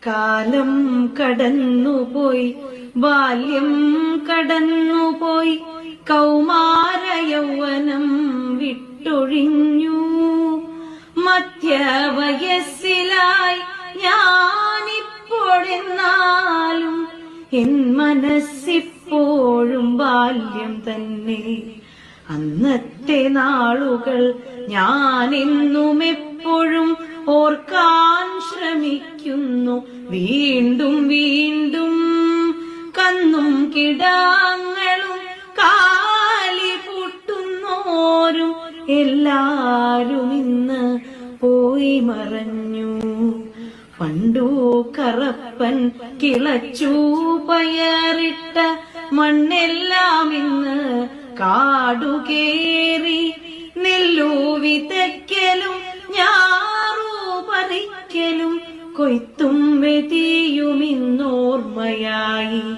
കാലം കടന്നുപോയി, ബാല്യം കടന്നുപോയി, കൗമാര യൗവനം വിട്ടൊഴിഞ്ഞു. മധ്യവയസ്സിലായി ഞാനിപ്പോഴെന്നാലും എൻ മനസ്സിപ്പോഴും ബാല്യം തന്നെ. അന്നത്തെ നാളുകൾ ഞാനെന്നും എപ്പോഴും ഓർക്കാൻ ശ്രമിക്കുന്നു. വീണ്ടും വീണ്ടും കന്നും കിടാങ്ങളും കാലിപൂട്ടുന്നോരും എല്ലാരും ഇന്ന് പോയി മറഞ്ഞു. പണ്ടു കറപ്പൻ കിളച്ചു പയറിട്ട മണ്ണെല്ലാം ഇന്ന് കാടുകേറി. നെല്ലു വിതയ്ക്കലും ഞാറു പറിക്കലും കൊയ്ത്തും വെതിയും ഇന്നോർമ്മയായി.